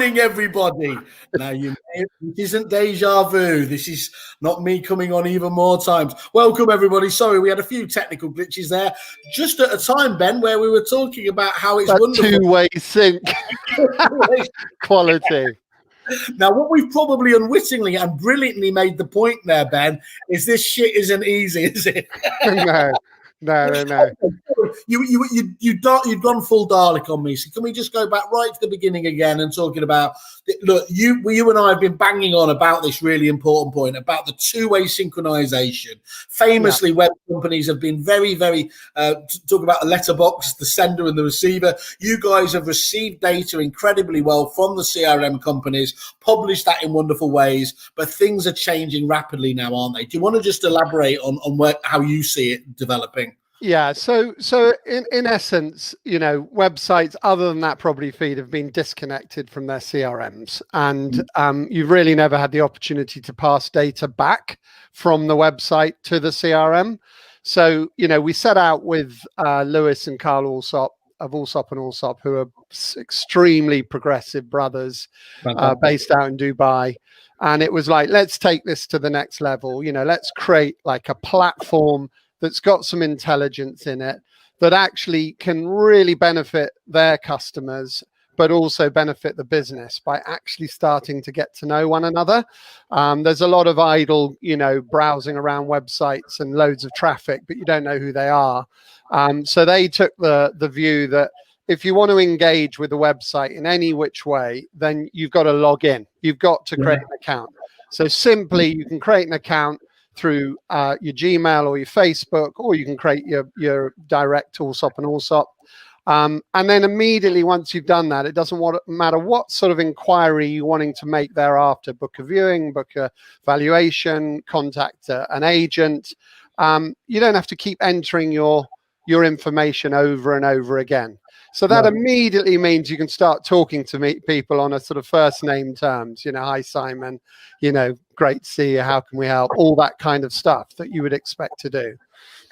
morning, everybody. Now, this isn't deja vu. This is not me coming on even more times. Welcome, everybody. Sorry, we had a few technical glitches there. Just at a time, Ben, where we were talking about how it's that wonderful. Two-way sync quality. Now, what we've probably unwittingly and brilliantly made the point there, Ben, is this shit isn't easy, is it? No. You've gone full Dalek on me. So can we just go back right to the beginning again and talking about, look, you and I have been banging on about this really important point about the two-way synchronization. Famously, web companies have been very, very talk about the letterbox, the sender and the receiver. You guys have received data incredibly well from the CRM companies, published that in wonderful ways, but things are changing rapidly now, aren't they? Do you want to just elaborate on how you see it developing? Yeah, so in essence, websites other than that property feed have been disconnected from their CRMs, and you've really never had the opportunity to pass data back from the website to the CRM. So, we set out with Lewis and Carl Alsop of Alsop and Alsop, who are extremely progressive brothers based out in Dubai. And it was like, let's take this to the next level. Let's create like a platform that's got some intelligence in it that actually can really benefit their customers, but also benefit the business by actually starting to get to know one another. There's a lot of idle, browsing around websites and loads of traffic, but you don't know who they are. So they took the view that if you want to engage with the website in any which way, then you've got to log in. You've got to create an account. So simply, you can create an account through your Gmail or your Facebook, or you can create your direct Alsop and Alsop. And then immediately once you've done that, it doesn't matter what sort of inquiry you're wanting to make thereafter, book a viewing, book a valuation, contact an agent. You don't have to keep entering your information over and over again. So that immediately means you can start talking to people on a sort of first name terms, hi, Simon, great to see you. How can we help? All that kind of stuff that you would expect to do.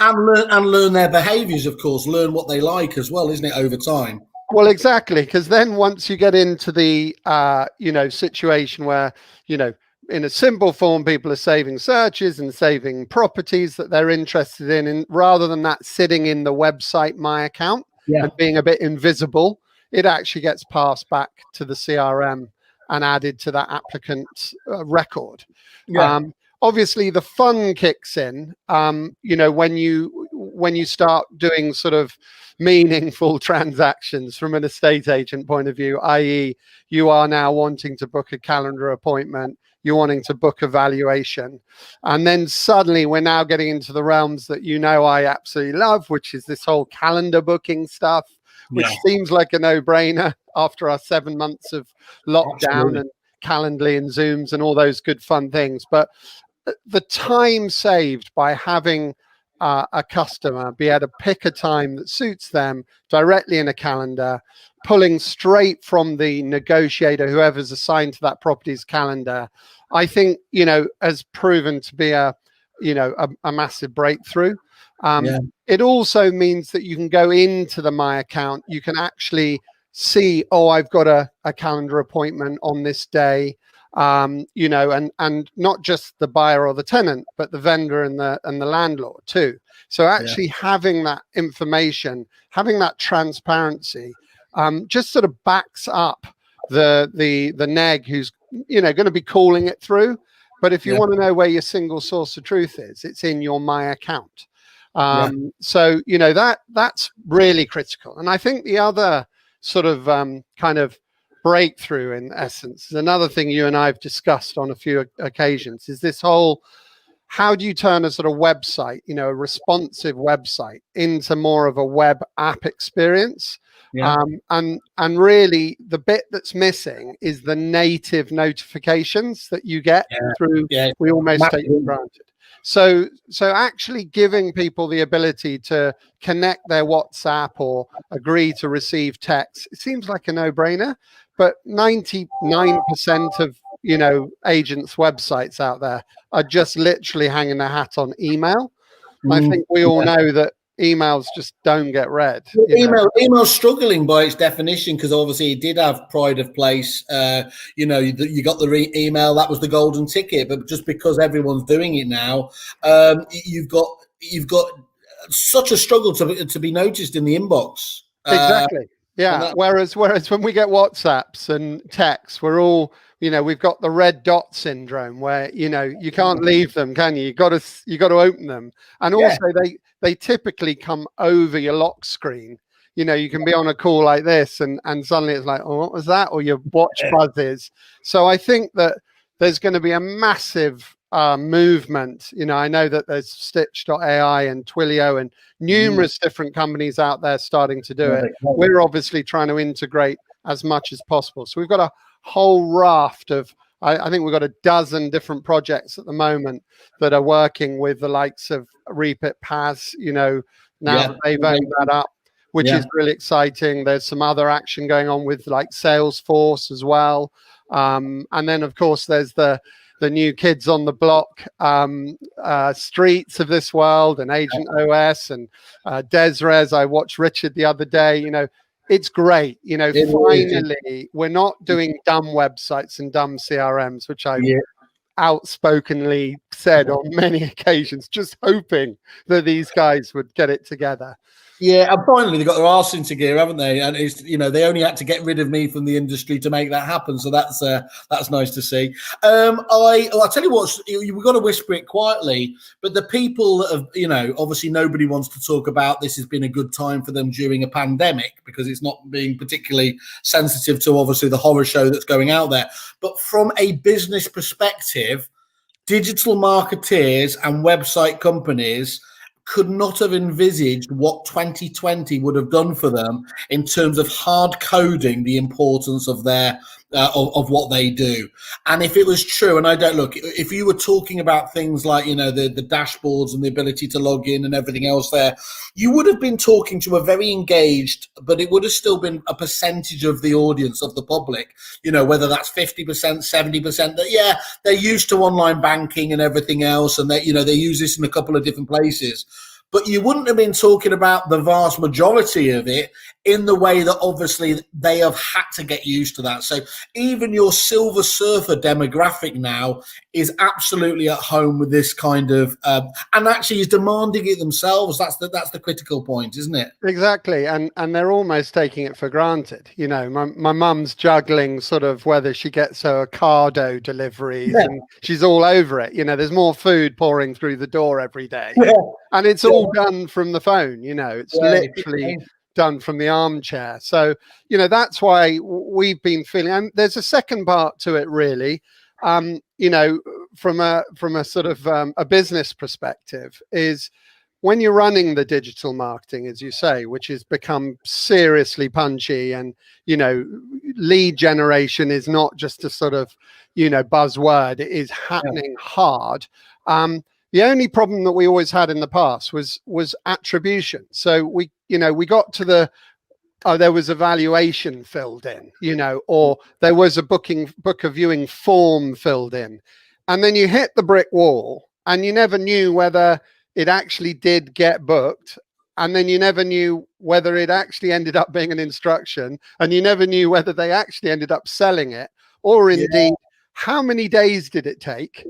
And learn their behaviors, of course, learn what they like as well, isn't it, over time? Well, exactly. Because then once you get into the, situation where, in a simple form, people are saving searches and saving properties that they're interested in, and rather than that sitting in the website My Account and being a bit invisible, it actually gets passed back to the CRM and added to that applicant record. Obviously, the fun kicks in, when you start doing sort of meaningful transactions from an estate agent point of view, i.e. you are now wanting to book a calendar appointment, you're wanting to book a valuation. And then suddenly we're now getting into the realms that I absolutely love, which is this whole calendar booking stuff, which seems like a no-brainer after our 7 months of lockdown and Calendly and Zooms and all those good fun things. But the time saved by having a customer be able to pick a time that suits them directly in a calendar, pulling straight from the negotiator, whoever's assigned to that property's calendar, I think, has proven to be a massive breakthrough. It also means that you can go into the My Account. You can actually see, I've got a calendar appointment on this day, and not just the buyer or the tenant, but the vendor and the landlord too. So actually having that information, having that transparency, just sort of backs up the neg who's going to be calling it through. But if you want to know where your single source of truth is, it's in your My Account. So that's really critical. And I think the other sort of kind of breakthrough, in essence, is another thing you and I have discussed on a few occasions, is this whole, how do you turn a sort of website, a responsive website, into more of a web app experience? And really the bit that's missing is the native notifications that you get through. We almost take it for granted. So actually giving people the ability to connect their WhatsApp or agree to receive text, it seems like a no-brainer, but 99% of agents' websites out there are just literally hanging their hat on email. I think we all know that emails just don't get read. Email's struggling by its definition, because obviously it did have pride of place. You got the email, that was the golden ticket, but just because everyone's doing it now, you've got such a struggle to be noticed in the inbox. Exactly. Yeah. Whereas when we get WhatsApps and texts, we're all, we've got the red dot syndrome where, you can't leave them, can you? You got to open them. And also they typically come over your lock screen. You can be on a call like this and suddenly it's like, oh, what was that? Or your watch buzzes. So I think that there's going to be a massive movement. I know that there's Stitch.ai and Twilio and numerous different companies out there starting to do it. We're obviously trying to integrate as much as possible. So we've got a whole raft of, I think we've got a dozen different projects at the moment that are working with the likes of Repit Paz, now that they've owned that up, which is really exciting. There's some other action going on with like Salesforce as well. And then of course there's the new kids on the block, Streets of this world and Agent OS and Desres. I watched Richard the other day. It's great. Finally, we're not doing dumb websites and dumb CRMs, which I outspokenly said on many occasions, just hoping that these guys would get it together. Yeah, and finally they got their arse into gear, haven't they? And it's they only had to get rid of me from the industry to make that happen. So that's nice to see. I'll tell you what, we've got to whisper it quietly, but the people that have, obviously nobody wants to talk about this has been a good time for them during a pandemic because it's not being particularly sensitive to obviously the horror show that's going out there. But from a business perspective, digital marketeers and website companies could not have envisaged what 2020 would have done for them in terms of hard coding the importance of their of what they do. And if it was true, and I don't look, if you were talking about things like the dashboards and the ability to log in and everything else there, you would have been talking to a very engaged, but it would have still been a percentage of the audience, of the public, whether that's 50%, 70%, that they're used to online banking and everything else, and they use this in a couple of different places. But you wouldn't have been talking about the vast majority of it in the way that obviously they have had to get used to that. So even your Silver Surfer demographic now is absolutely at home with this kind of, and actually is demanding it themselves. That's the critical point, isn't it? Exactly, and they're almost taking it for granted. My mum's juggling sort of whether she gets her Ocado deliveries, and she's all over it. There's more food pouring through the door every day. And it's all done from the phone, it's literally done from the armchair. So, that's why we've been feeling, and there's a second part to it really, from a sort of a business perspective, is when you're running the digital marketing, as you say, which has become seriously punchy, and, lead generation is not just a sort of, buzzword, it is happening hard. The only problem that we always had in the past was attribution. So we got to there was a valuation filled in, or there was a book of viewing form filled in. And then you hit the brick wall and you never knew whether it actually did get booked. And then you never knew whether it actually ended up being an instruction, and you never knew whether they actually ended up selling it, or indeed, how many days did it take?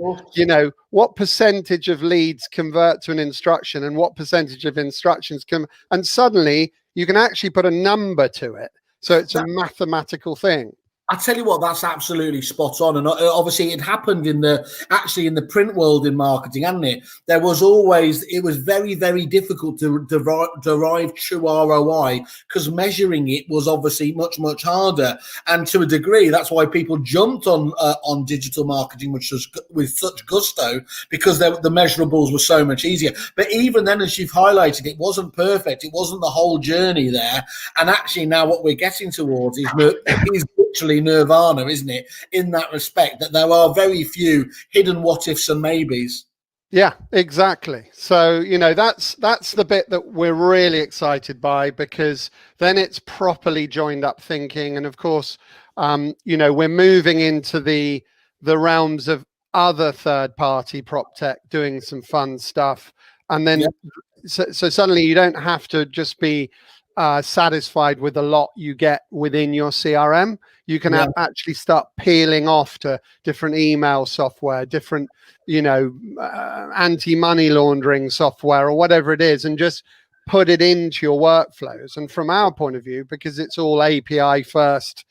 What percentage of leads convert to an instruction, and what percentage of instructions and suddenly you can actually put a number to it. So it's a mathematical thing. I tell you what, that's absolutely spot on. And obviously it happened in the print world in marketing, hadn't it? It was very, very difficult to derive true ROI because measuring it was obviously much, much harder. And to a degree, that's why people jumped on digital marketing, which was with such gusto, because the measurables were so much easier. But even then, as you've highlighted, it wasn't perfect. It wasn't the whole journey there. And actually now what we're getting towards is literally nirvana, isn't it, in that respect, that there are very few hidden what ifs and maybes. Yeah, exactly. So that's the bit that we're really excited by, because then it's properly joined up thinking. And of course, we're moving into the realms of other third party prop tech doing some fun stuff. And then so suddenly you don't have to just be satisfied with the lot you get within your CRM. You can actually start peeling off to different email software, different, anti-money laundering software or whatever it is, and just put it into your workflows. And from our point of view, because it's all API first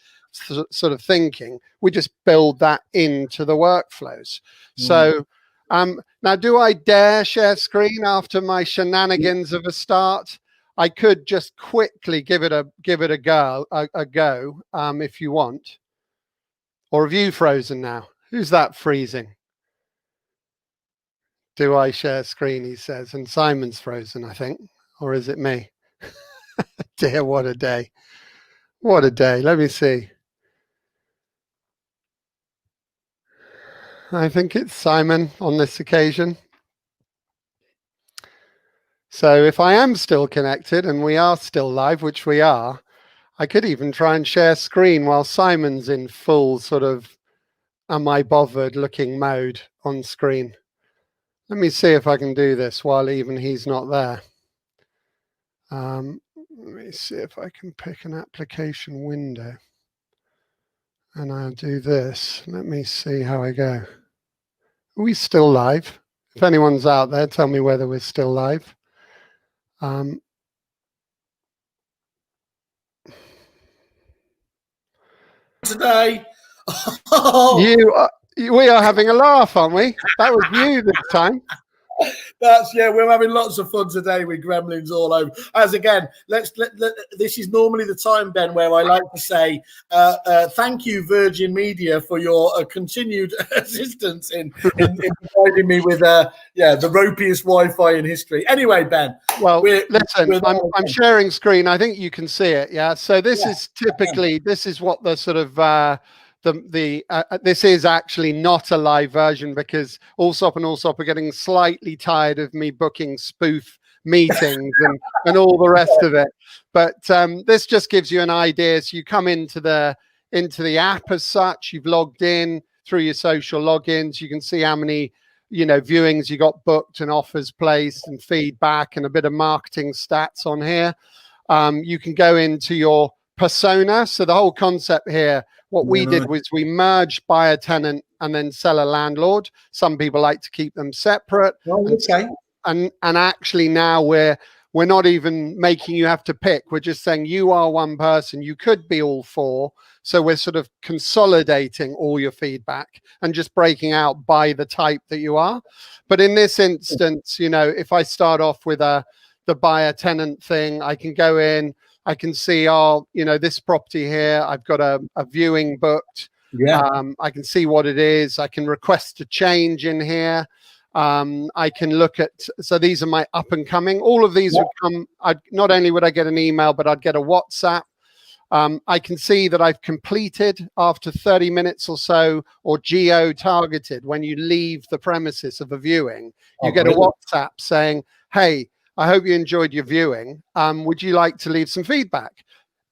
sort of thinking, we just build that into the workflows. So now, do I dare share screen after my shenanigans of a start? I could just quickly give it a go, if you want. Or have you frozen now? Who's that freezing? Do I share screen, he says, and Simon's frozen, I think. Or is it me? Dear, what a day. What a day. Let me see. I think it's Simon on this occasion. So if I am still connected and we are still live, which we are, I could even try and share screen while Simon's in full sort of am I bothered looking mode on screen. Let me see if I can do this while even he's not there. Let me see if I can pick an application window. And I'll do this. Let me see how I go. Are we still live? If anyone's out there, tell me whether we're still live. Today. We are having a laugh, aren't we? That was you this time. We're having lots of fun today with gremlins all over. As again, this is normally the time, Ben, where I like to say thank you, Virgin Media, for your continued assistance in providing me with the ropiest Wi-Fi in history. Anyway, Ben. Well, listen, I'm sharing screen. I think you can see it. Yeah. So this is typically this is what the sort of this is actually not a live version because Allsop and Allsop are getting slightly tired of me booking spoof meetings and all the rest of it. But this just gives you an idea. So you come into the app as such. You've logged in through your social logins. You can see how many viewings you got booked and offers placed and feedback and a bit of marketing stats on here. You can go into your persona. So the whole concept here, what we did was we merged buyer tenant and then seller landlord. Some people like to keep them separate. And actually now we're not even making you have to pick. We're just saying you are one person. You could be all four. So we're sort of consolidating all your feedback and just breaking out by the type that you are. But in this instance, if I start off with the buyer tenant thing, I can go in. I can see, this property here, I've got a viewing booked. I can see what it is. I can request a change in here. I can look at, so these are my up and coming. All of these would come, not only would I get an email, but I'd get a WhatsApp. I can see that I've completed after 30 minutes or so, or geo-targeted. When you leave the premises of a viewing, you get a WhatsApp saying, hey, I hope you enjoyed your viewing. Would you like to leave some feedback?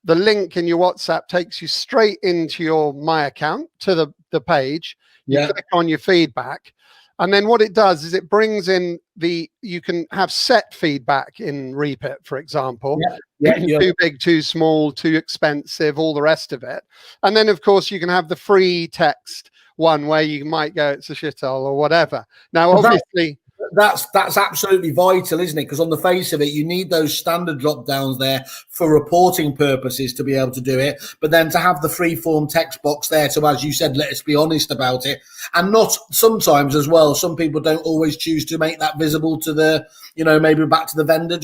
The link in your WhatsApp takes you straight into your My Account, to the page. You click on your feedback. And then what it does is it brings in you can have set feedback in Repeat, for example. Too big, too small, too expensive, all the rest of it. And then, of course, you can have the free text one where you might go, it's a shithole or whatever. Now, obviously... That's absolutely vital, isn't it? Because on the face of it, you need those standard drop downs there for reporting purposes to be able to do it. But then to have the free form text box there to, as you said, let us be honest about it. And not sometimes as well, some people don't always choose to make that visible to the, maybe back to the vendor.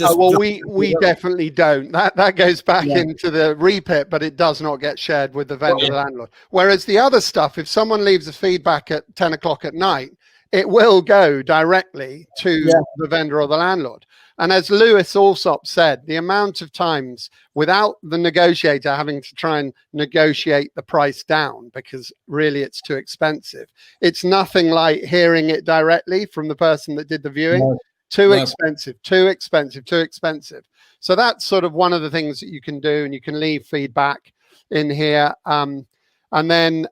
We definitely don't. That goes back into the Repeat, but it does not get shared with the vendor landlord. Whereas the other stuff, if someone leaves a feedback at 10 o'clock at night, it will go directly to the vendor or the landlord. And as Lewis Alsop said, the amount of times without the negotiator having to try and negotiate the price down because really it's too expensive. It's nothing like hearing it directly from the person that did the viewing. Too expensive. So that's sort of one of the things that you can do, and you can leave feedback in here. And then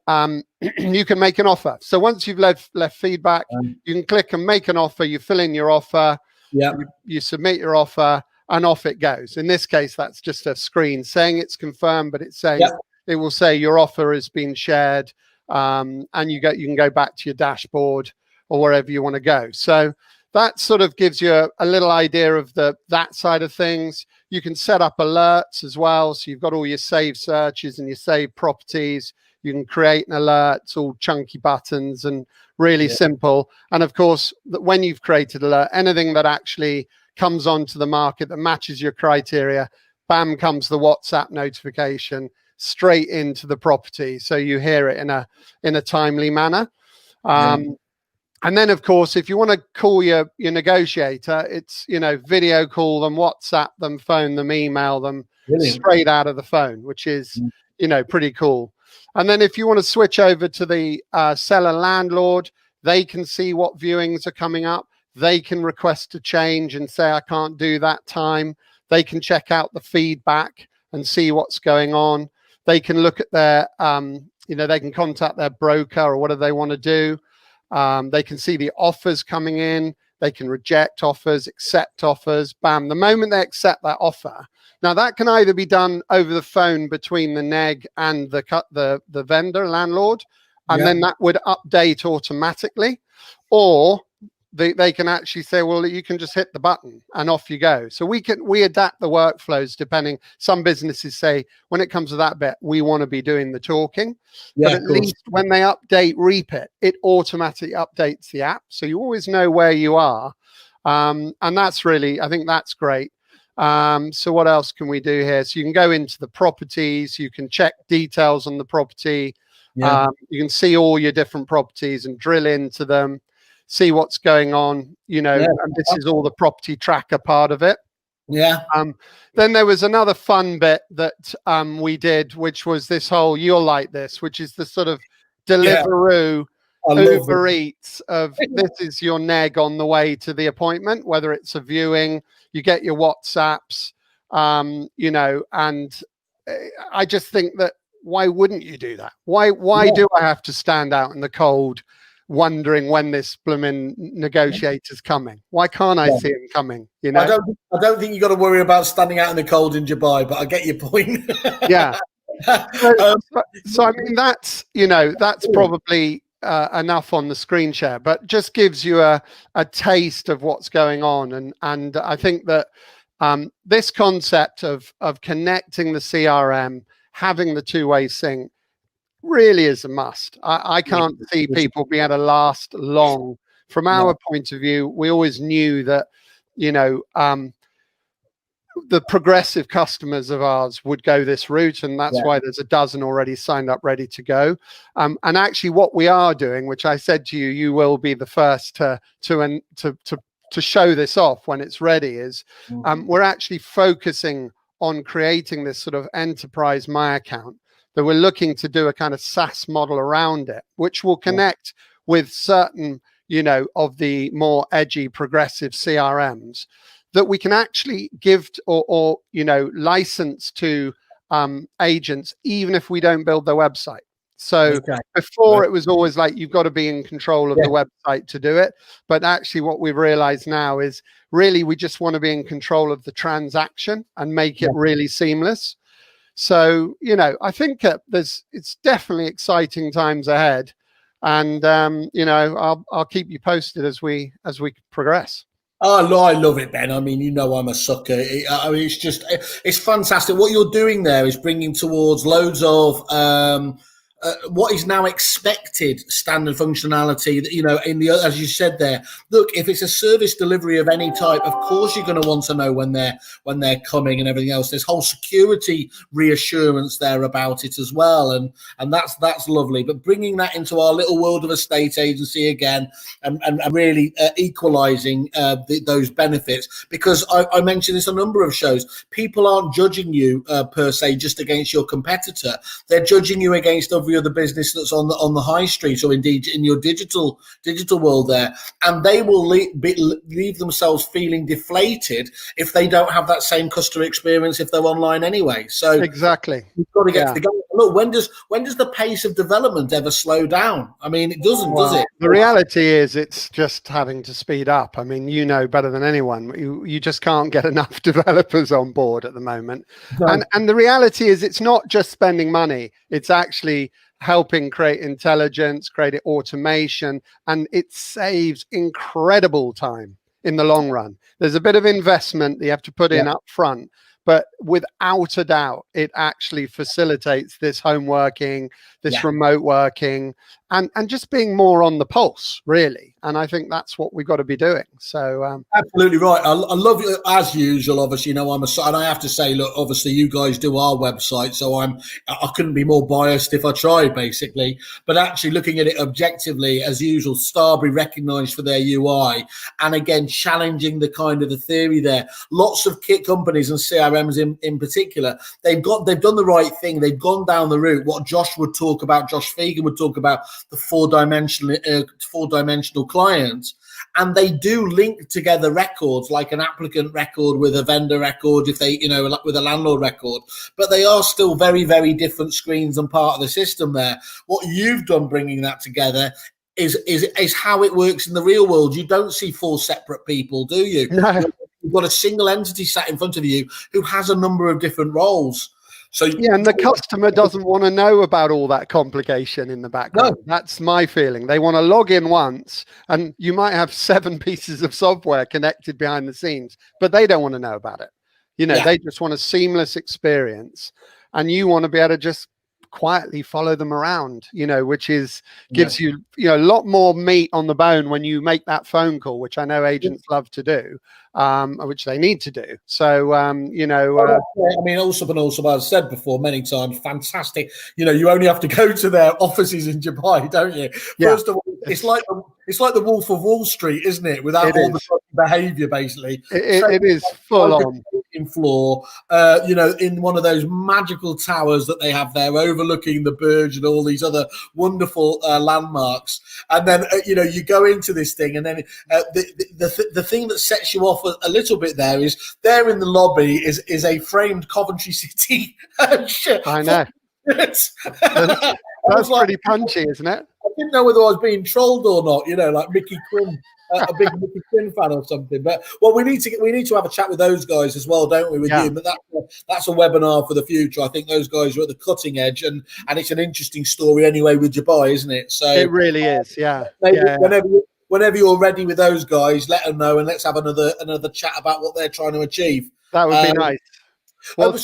you can make an offer. So once you've left feedback, you can click and make an offer. You fill in your offer. Yeah. You submit your offer and off it goes. In this case, that's just a screen saying it's confirmed, but it's saying it will say your offer has been shared, and you can go back to your dashboard or wherever you want to go. So that sort of gives you a little idea of that side of things. You can set up alerts as well. So you've got all your saved searches and your saved properties. You can create an alert. It's all chunky buttons and really simple. And of course, when you've created alert, anything that actually comes onto the market that matches your criteria, bam, comes the WhatsApp notification straight into the property. So you hear it in a timely manner. And then, of course, if you want to call your negotiator, it's, video call them, WhatsApp them, phone them, email them straight out of the phone, which is, pretty cool. And then if you want to switch over to the seller landlord, they can see what viewings are coming up. They can request a change and say, I can't do that time. They can check out the feedback and see what's going on. They can look at their, they can contact their broker or whatever they want to do. They can see the offers coming in. They can reject offers, accept offers. Bam. The moment they accept that offer, now that can either be done over the phone between the neg and the vendor, landlord, and then that would update automatically, or they can actually say, well, you can just hit the button and off you go. So we adapt the workflows depending. Some businesses say when it comes to that bit, we want to be doing the talking. But at least when they update Repeat, it automatically updates the app. So you always know where you are. And that's really, I think that's great. So what else can we do here? So you can go into the properties, you can check details on the property. You can see all your different properties and drill into them, see what's going on, and this is all the property tracker part of it. Then there was another fun bit that we did, which was this whole, you'll like this, which is the sort of Deliveroo, Uber Eats of this is your neg on the way to the appointment, whether it's a viewing, you get your WhatsApps, and I just think that why wouldn't you do that? Why do I have to stand out in the cold wondering when this blooming negotiator's coming? Why can't I see him coming? I don't think you got to worry about standing out in the cold in Dubai, but I get your point. So I mean, that's probably enough on the screen share, but just gives you a taste of what's going on. And I think that this concept of connecting the CRM, having the two-way sync, really is a must. I can't see people being able to last long. From our point of view, we always knew that, the progressive customers of ours would go this route, and that's why there's a dozen already signed up, ready to go. And actually, what we are doing, which I said to you, you will be the first to show this off when it's ready, is we're actually focusing on creating this sort of enterprise My Account that we're looking to do a kind of SaaS model around it, which will connect with certain, of the more edgy progressive CRMs that we can actually give or license to agents, even if we don't build their website. So before it was always like, you've got to be in control of the website to do it. But actually what we've realized now is really, we just want to be in control of the transaction and make it really seamless. So, I think it's definitely exciting times ahead, and I'll keep you posted as we progress. Oh, I love it, Ben. I mean, I'm a sucker. It's fantastic. What you're doing there is bringing towards loads of what is now expected standard functionality that, as you said there. Look, if it's a service delivery of any type, of course you're going to want to know when they're coming and everything else. There's whole security reassurance there about it as well, and that's lovely. But bringing that into our little world of estate agency again, and really equalizing those benefits, because I mentioned this a number of shows. People aren't judging you per se just against your competitor. They're judging you against other every other business that's on the high street, or indeed in your digital world there, and they will leave themselves feeling deflated if they don't have that same customer experience if they're online anyway. So exactly, you've got to get to the goal. Look, when does the pace of development ever slow down? I mean, it doesn't, does it? The reality is it's just having to speed up. I mean, you know better than anyone, you just can't get enough developers on board at the moment. No. And the reality is it's not just spending money, it's actually helping create intelligence, create automation, and it saves incredible time in the long run. There's a bit of investment that you have to put in up front, but without a doubt, it actually facilitates this home working, this remote working, and just being more on the pulse, really. And I think that's what we've got to be doing. So absolutely right. I love you as usual. Obviously, you know, and I have to say, look, obviously you guys do our website, so I couldn't be more biased if I tried, basically. But actually, looking at it objectively, as usual, Starberry recognised for their UI, and again challenging the kind of the theory there. Lots of kit companies and CRMs in particular, they've done the right thing. They've gone down the route what Josh Fegan would talk about, the four-dimensional client, and they do link together records, like an applicant record with a vendor record, if they, you know, with a landlord record, but they are still very, very different screens and part of the system there. What you've done bringing that together is how it works in the real world. You don't see four separate people, do you? no. You've got a single entity sat in front of you who has a number of different roles. So yeah, and the customer doesn't want to know about all that complication in the background. No. That's my feeling. They want to log in once, and you might have 7 pieces of software connected behind the scenes, but they don't want to know about it. You know, they just want a seamless experience, and you want to be able to just quietly follow them around, you know, which is gives you, you know, a lot more meat on the bone when you make that phone call, which I know agents love to do, which they need to do. So, you know, I mean, also, as I said before many times, fantastic. You know, you only have to go to their offices in Dubai, don't you? First of all, it's like the Wolf of Wall Street, isn't it? Without all the behaviour, basically. It is full on. Floor, you know, in one of those magical towers that they have there, overlooking the Burj and all these other wonderful landmarks. And then, you know, you go into this thing, and then the thing that sets you off a little bit there is there in the lobby is a framed Coventry City. I know. That's pretty punchy, isn't it? I didn't know whether I was being trolled or not, you know, like Mickey Quinn. A big Mickey Quinn fan or something, but well, we need to have a chat with those guys as well, don't we? With you, but that's a webinar for the future. I think those guys are at the cutting edge, and it's an interesting story anyway with Dubai, isn't it? So it really is, Whenever you're ready with those guys, let them know, and let's have another chat about what they're trying to achieve. That would be nice. Well,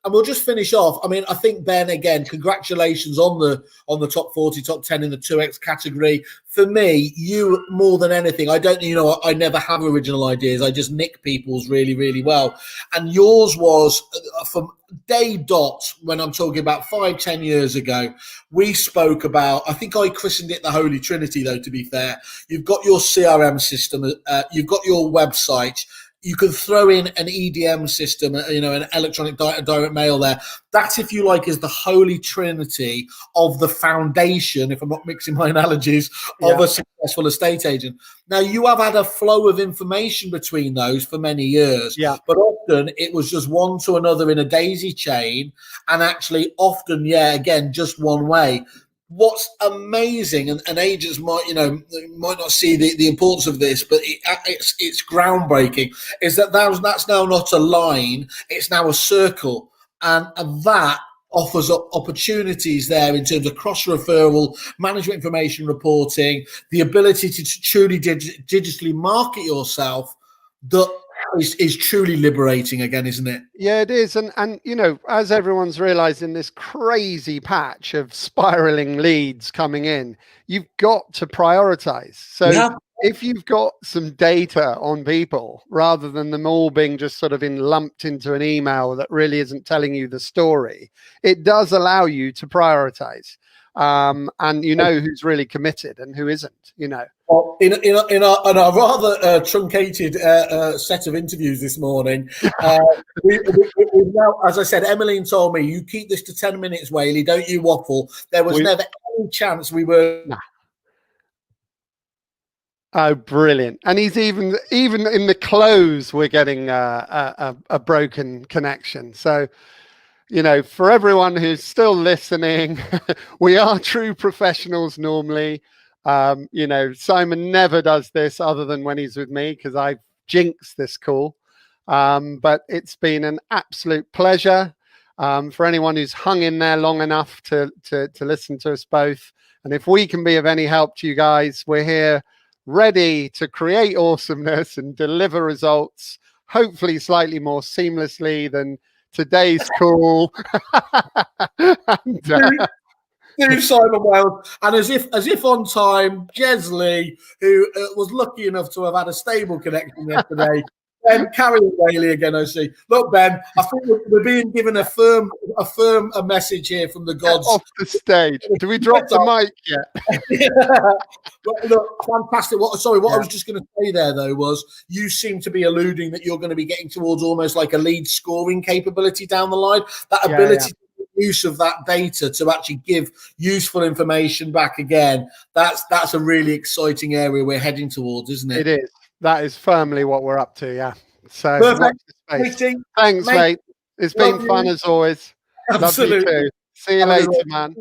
and we'll just finish off. I mean, I think, Ben, again, congratulations on the top 40, top 10 in the 2X category. For me, you more than anything, I don't, you know, I never have original ideas. I just nick people's really, really well. And yours was from day dot, when I'm talking about 5-10 years ago, we spoke about, I think I christened it the Holy Trinity, though, to be fair. You've got your CRM system, you've got your website. You can throw in an EDM system, you know, an electronic direct mail there. That, if you like, is the holy trinity of the foundation, if I'm not mixing my analogies, of a successful estate agent. Now, you have had a flow of information between those for many years, but often it was just one to another in a daisy chain, and actually often, again, just one way. What's amazing, and agents might not see the importance of this, but it's groundbreaking, is that's now not a line, it's now a circle, and that offers up opportunities there in terms of cross-referral, management information reporting, the ability to truly digitally market yourself. That is truly liberating again, isn't it? Yeah, it is. And you know, as everyone's realizing, this crazy patch of spiraling leads coming in, you've got to prioritize. So if you've got some data on people, rather than them all being just sort of lumped into an email that really isn't telling you the story, it does allow you to prioritize. And you know who's really committed and who isn't, you know. Well, in a rather truncated set of interviews this morning, we've now, as I said, Emmeline told me, you keep this to 10 minutes, Whaley, don't you waffle. There was never any chance we were... Nah. Oh, brilliant. And he's even in the close, we're getting a broken connection. So, you know, for everyone who's still listening, we are true professionals normally. You know, Simon never does this other than when he's with me, because I jinx this call. But it's been an absolute pleasure for anyone who's hung in there long enough to listen to us both. And if we can be of any help to you guys, we're here ready to create awesomeness and deliver results, hopefully slightly more seamlessly than today's call. And, Simon Wales, and as if on time, Jesley, who was lucky enough to have had a stable connection yesterday. Ben, carry on, Whaley again. I see. Look, Ben, I think we're being given a firm message here from the gods. Off the stage. Do we drop the mic yet? Yeah. Look, fantastic. What I was just going to say there, though, was you seem to be alluding that you're going to be getting towards almost like a lead scoring capability down the line. That ability to use of that data to actually give useful information back again. That's a really exciting area we're heading towards, isn't it? It is. That is firmly what we're up to, yeah. So perfect. Thanks, mate. It's been fun as always. Absolutely. Love you too. See you later, man.